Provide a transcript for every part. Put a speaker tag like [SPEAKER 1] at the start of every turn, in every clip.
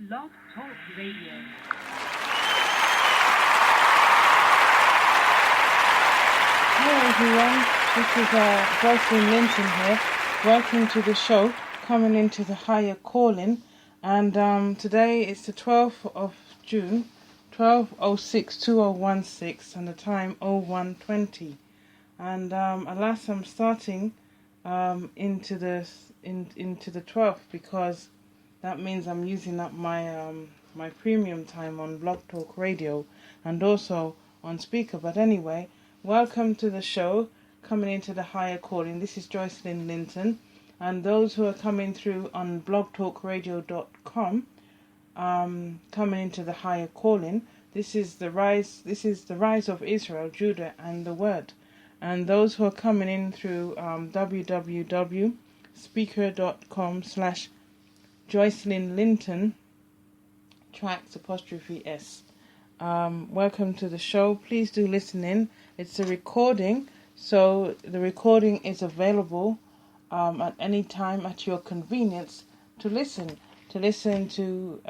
[SPEAKER 1] Blog Talk Radio.
[SPEAKER 2] Hello everyone, this is Joycelyn Linton here, welcome to the show, coming into the higher calling, and today is the 12th of June, 12:06/2016, and the time 01:20, and alas, I'm starting into the 12th, because that means I'm using up my my premium time on Blog Talk Radio and also on speaker. But anyway, welcome to the show, coming into the higher calling. This is Joycelyn Linton, and those who are coming through on blogtalkradio.com, coming into the higher calling. This is the rise. This is the rise of Israel, Judah, and the Word. And those who are coming in through www.speaker.com/Joycelyn Linton _S. Welcome to the show. Please do listen in. It's a recording, so the recording is available at any time at your convenience to listen to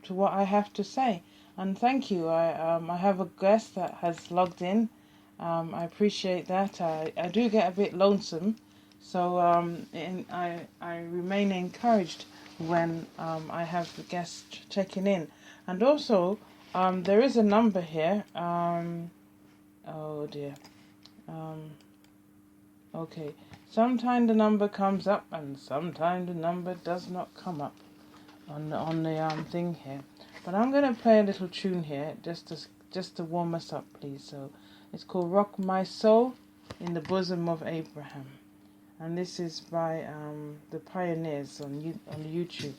[SPEAKER 2] what I have to say. And thank you. I have a guest that has logged in. I appreciate that. I do get a bit lonesome, so and I remain encouraged when I have the guest checking in. And also, there is a number here. Oh dear. Okay. Sometimes the number comes up, and sometimes the number does not come up on the thing here. But I'm going to play a little tune here just to warm us up, please. So it's called "Rock My Soul in the Bosom of Abraham," and this is by the Pioneers on YouTube.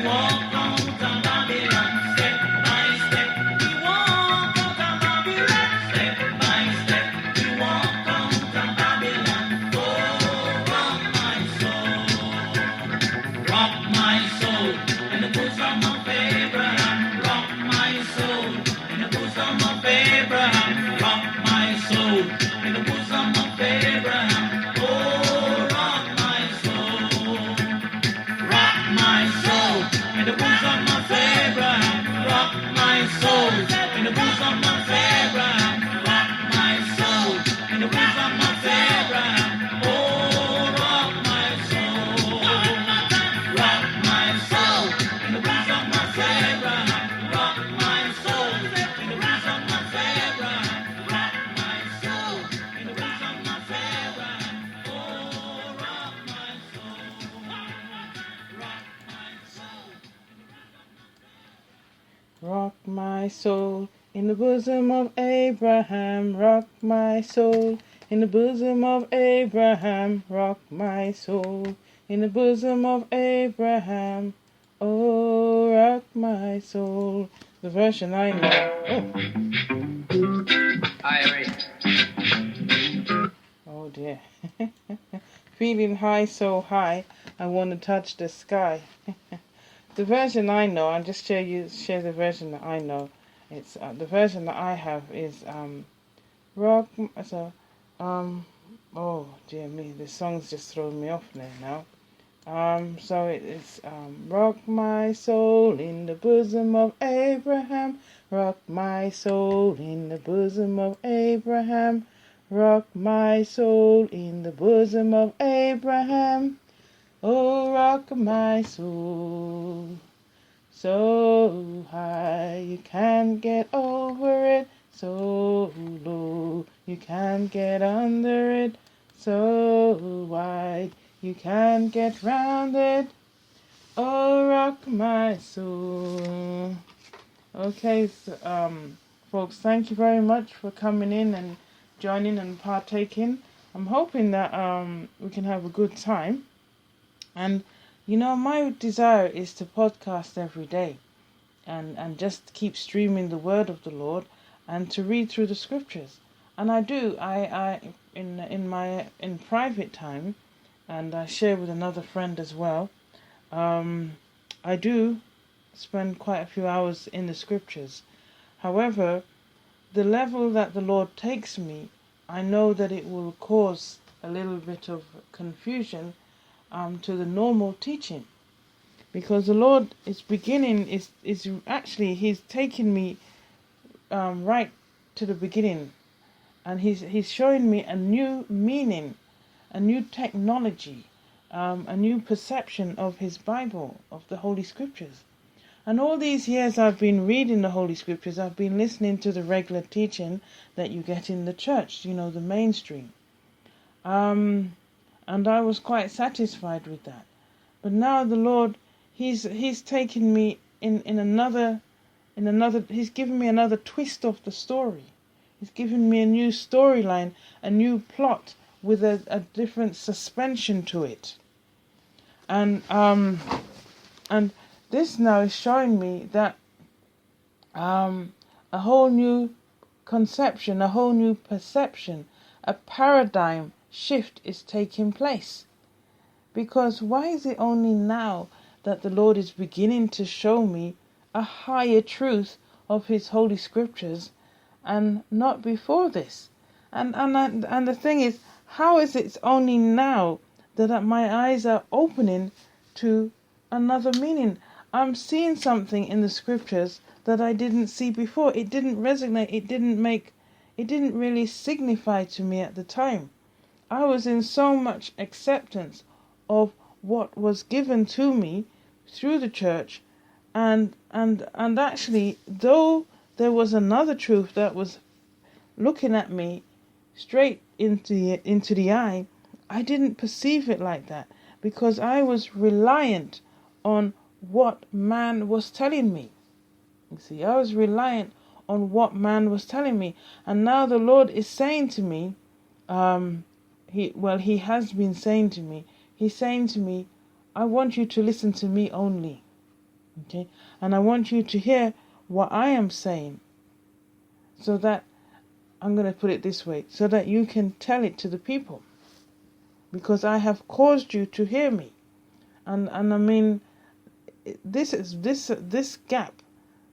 [SPEAKER 1] walk out of Babylon step by step. We walk out of Babylon step by step. We walk out of Babylon. Oh, rock my soul in the bosom of Abraham. Rock my soul in the bosom of Abraham. Rock my soul in the bosom of Abraham. Oh, rock my soul. Rock my soul in the bosom of Abraham. Rock my soul in the bosom of Abraham. Rock my soul in the bosom of Abraham. Oh, rock my soul. Rock my soul in the bosom of Abraham. Rock my soul in the bosom of Abraham. Rock my soul in the bosom of Abraham. Oh, rock my soul. Rock my soul.
[SPEAKER 2] Rock my soul in the bosom of Abraham. Rock my soul in the bosom of Abraham. Rock my soul in the bosom of Abraham. Oh, rock my soul. The version I know. Oh dear. Feeling high, so high, I want to touch the sky. The version I know, I'll just share the version that I know. It's the version that I have is rock. So oh dear me, the song's just thrown me off there now. So it's rock my soul in the bosom of Abraham. Rock my soul in the bosom of Abraham. Rock my soul in the bosom of Abraham. Oh, rock my soul so high you can't get over it, so low you can't get under it, so wide you can't get round it. Oh, rock my soul. Okay, so, folks, thank you very much for coming in and joining and partaking. I'm hoping that we can have a good time. And, you know, my desire is to podcast every day and just keep streaming the word of the Lord and to read through the scriptures. And I do. I in private time, and I share with another friend as well, I do spend quite a few hours in the scriptures. However, the level that the Lord takes me, I know that it will cause a little bit of confusion to the normal teaching, because the Lord is actually He's taking me right to the beginning, and He's showing me a new meaning, a new technology, a new perception of His Bible, of the Holy Scriptures. And all these years I've been reading the Holy Scriptures, I've been listening to the regular teaching that you get in the church, you know, the mainstream. And I was quite satisfied with that. But now the Lord, He's taken me in another, He's given me another twist of the story. He's given me a new storyline, a new plot with a different suspension to it. And this now is showing me that a whole new conception, a whole new perception, a paradigm shift is taking place. Because why is it only now that the Lord is beginning to show me a higher truth of His Holy Scriptures and not before this? And the thing is, how is it only now that my eyes are opening to another meaning? I'm seeing something in the Scriptures that I didn't see before. It didn't resonate. It didn't really signify to me at the time. I was in so much acceptance of what was given to me through the church, and actually, though there was another truth that was looking at me straight into the eye, I didn't perceive it like that, because I was reliant on what man was telling me. You see, I was reliant on what man was telling me, and now the Lord is saying to me, He has been saying to me, He's saying to me, I want you to listen to me only. Okay? And I want you to hear what I am saying, so that, I'm going to put it this way, so that you can tell it to the people, because I have caused you to hear me. And I mean, this gap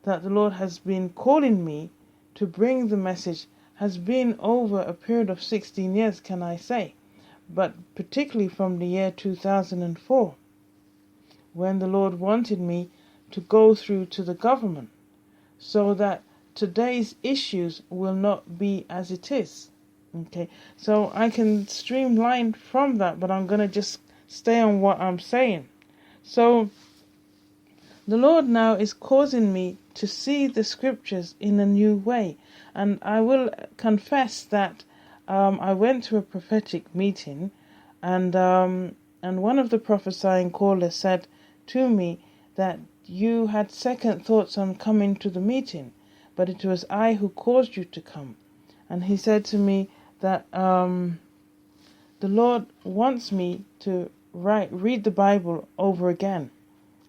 [SPEAKER 2] that the Lord has been calling me to bring the message has been over a period of 16 years, can I say, but particularly from the year 2004, when the Lord wanted me to go through to the government, so that today's issues will not be as it is. Okay, so I can streamline from that, but I'm going to just stay on what I'm saying. So the Lord now is causing me to see the scriptures in a new way. And I will confess that I went to a prophetic meeting, and one of the prophesying callers said to me that you had second thoughts on coming to the meeting, but it was I who caused you to come. And he said to me that the Lord wants me to read the Bible over again,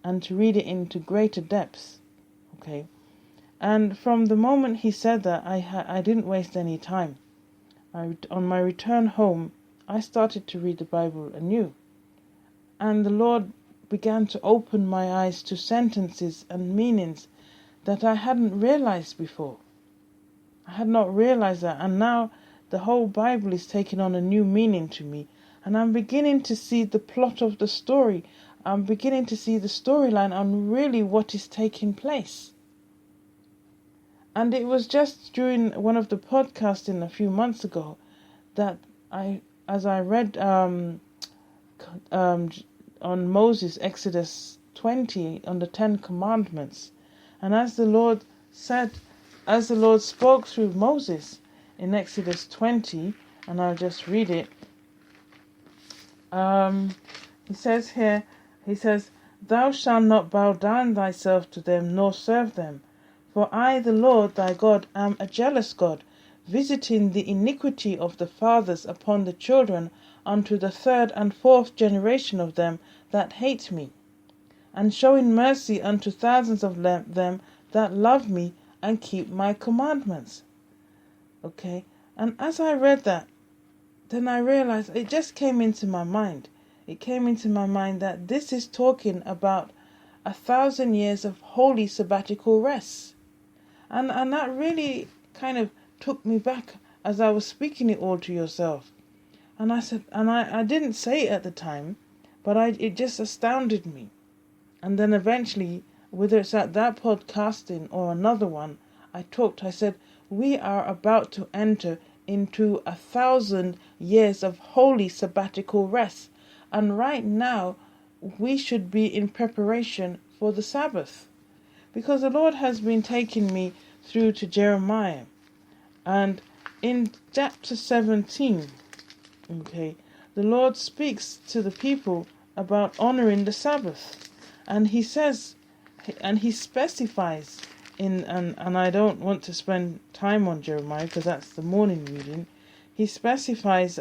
[SPEAKER 2] and to read it into greater depths. Okay, and from the moment he said that, I didn't waste any time. On my return home, I started to read the Bible anew, and the Lord began to open my eyes to sentences and meanings that I hadn't realized before. I had not realized that, and now the whole Bible is taking on a new meaning to me, and I'm beginning to see the plot of the story. I'm beginning to see the storyline on really what is taking place. And it was just during one of the podcasting a few months ago that as I read on Moses, Exodus 20, on the 10 Commandments, and as the Lord spoke through Moses in Exodus 20, and I'll just read it. He says here, Thou shalt not bow down thyself to them, nor serve them. For I, the Lord thy God, am a jealous God, visiting the iniquity of the fathers upon the children, unto the third and fourth generation of them that hate me, and showing mercy unto thousands of them that love me and keep my commandments. Okay, and as I read that, then I realized, it just came into my mind. It came into my mind that this is talking about 1,000 years of holy sabbatical rest. And that really kind of took me back as I was speaking it all to yourself. And I said, and I didn't say it at the time, but it just astounded me. And then eventually, whether it's at that podcasting or another one, I said, we are about to enter into 1,000 years of holy sabbatical rest. And right now, we should be in preparation for the Sabbath. Because the Lord has been taking me through to Jeremiah. And in chapter 17, okay, the Lord speaks to the people about honoring the Sabbath. And he says, and he specifies, and I don't want to spend time on Jeremiah because that's the morning reading. He specifies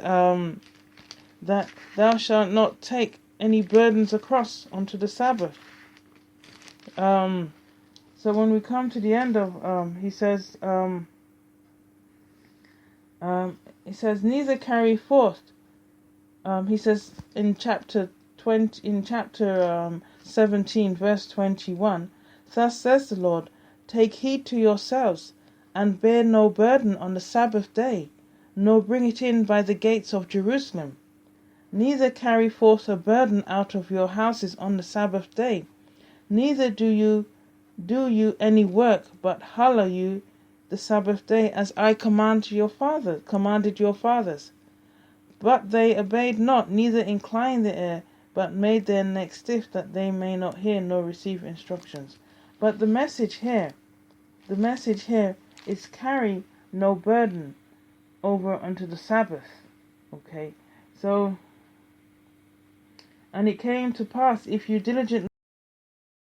[SPEAKER 2] that thou shalt not take any burdens across onto the Sabbath. So when we come to the end of, he says, neither carry forth. He says in chapter 17, verse 21, thus says the Lord, take heed to yourselves, and bear no burden on the Sabbath day, nor bring it in by the gates of Jerusalem. Neither carry forth a burden out of your houses on the Sabbath day. Neither do you any work, but hallow you the Sabbath day, as I commanded your fathers. But they obeyed not, neither inclined the ear, but made their neck stiff, that they may not hear nor receive instructions. But the message here is carry no burden over unto the Sabbath. Okay, so, and it came to pass, if you diligently